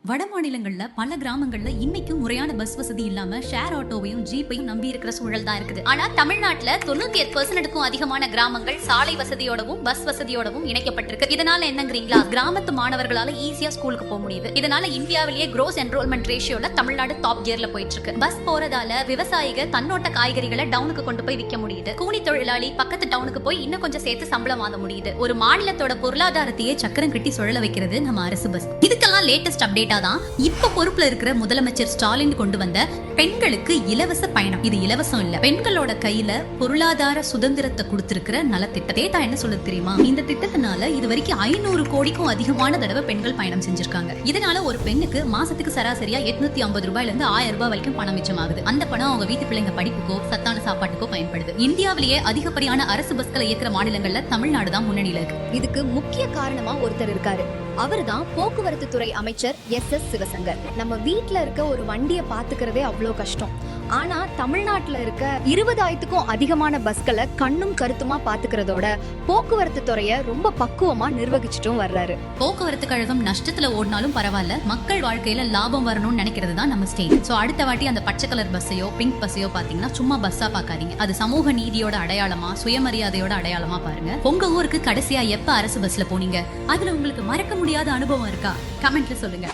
வட மாநிலங்கள்ல பல கிராமங்கள்ல இன்னைக்கும் முறையான பஸ் வசதி இல்லாம ஷேர் ஆட்டோவையும் ஜீப்பையும் நம்பி இருக்கிற சூழல் தான் இருக்குது. ஆனா தமிழ்நாட்டுல 98% அதிகமான கிராமங்கள் சாலை வசதியோடவும் பஸ் வசதியோடவும் இணைக்கப்பட்டிருக்கு. இதனால என்னங்கிறீங்களா, கிராமத்து மாணவர்களால ஈஸியா ஸ்கூலுக்கு போக முடியுது. இதனால இந்தியாவிலேயே gross enrollment ரேஷியோல தமிழ்நாடு டாப் கியர்ல போயிட்டு இருக்கு. பஸ் போறதால விவசாயிக தன்னோட்ட காய்கறிகளை டவுனுக்கு கொண்டு போய் விற்க முடியுது. கூலி தொழிலாளி பக்கத்து டவுனுக்கு போய் இன்னும் கொஞ்சம் சேர்த்து சம்பளம் வாங்க முடியுது. ஒரு மாநிலத்தோட பொருளாதாரத்தையே சக்கரம் கட்டி சுழல வைக்கிறது நம்ம அரசு பஸ். இதுக்கெல்லாம் லேட்டஸ்ட் அப்டேட் தான் இப்ப பொறுப்புல இருக்கிற முதலமைச்சர் ஸ்டாலின் கொண்டு வந்த பெண்களுக்கு இலவச பயணம். இது இலவசம் இல்ல, பெண்களோட கையில பொருளாதார சுதந்திரத்தை கொடுத்திருக்கிற நலத்திட்டம். டேட்டா என்ன சொல்லுது தெரியுமா? இந்த திட்டத்தினால இது வரைக்கும் 500 கோடிக்கும் அதிகமான தடவை பெண்கள் பயணம் செஞ்சிருக்காங்க. இதனால ஒரு பெண்ணுக்கு மாசத்துக்கு சராசரியா 850 ரூபாயில இருந்து 1000 ரூபாய் வரைக்கும் பணம் மிச்சமாகுது. அந்த பணம் அவங்க வீட்டு பிள்ளைங்க படிப்புக்கோ சத்தான சாப்பாட்டுக்கோ பயன்படுது. இந்தியாவிலேயே அதிகப்படியான அரசு பஸ்களை இயக்குற மாநிலங்கள்ல தமிழ்நாடு தான் முன்னணியில இருக்கு. இதுக்கு முக்கிய காரணமா ஒருத்தர் இருக்காரு. அவர்தான் போக்குவரத்து துறை அமைச்சர் எஸ் சிவசங்கர். நம்ம வீட்டுல இருக்க ஒரு வண்டியை பாத்துக்கிறதே அவ்வளோ கஷ்டம். ஆனா தமிழ்நாட்டுல இருக்க 20,000க்கும் அதிகமான பஸ்களை கண்ணும் கருத்துமா பாத்துக்கிறதோட போக்குவரத்து துறைய ரொம்ப பக்குவமா நிர்வகிச்சுட்டும் வர்றாரு. போக்குவரத்து கழகம் நஷ்டத்துல ஓடினாலும் பரவாயில்ல, மக்கள் வாழ்க்கையில லாபம் வரணும்னு நினைக்கிறது தான் நம்ம ஸ்டேட். சோ அடுத்த வாட்டி அந்த பச்சை கலர் பஸ்ஸையோ பிங்க் பஸ்ஸையோ பாத்தீங்கன்னா சும்மா பஸ்ஸா பாக்காதீங்க. அது சமூக நீதியோட அடையாளமா, சுயமரியாதையோட அடையாளமா பாருங்க. உங்க ஊருக்கு கடைசியா எப்ப அரசு பஸ்ல போனீங்க? அதுல உங்களுக்கு மறக்க முடியாத அனுபவம் இருக்கா? கமெண்ட்ல சொல்லுங்க.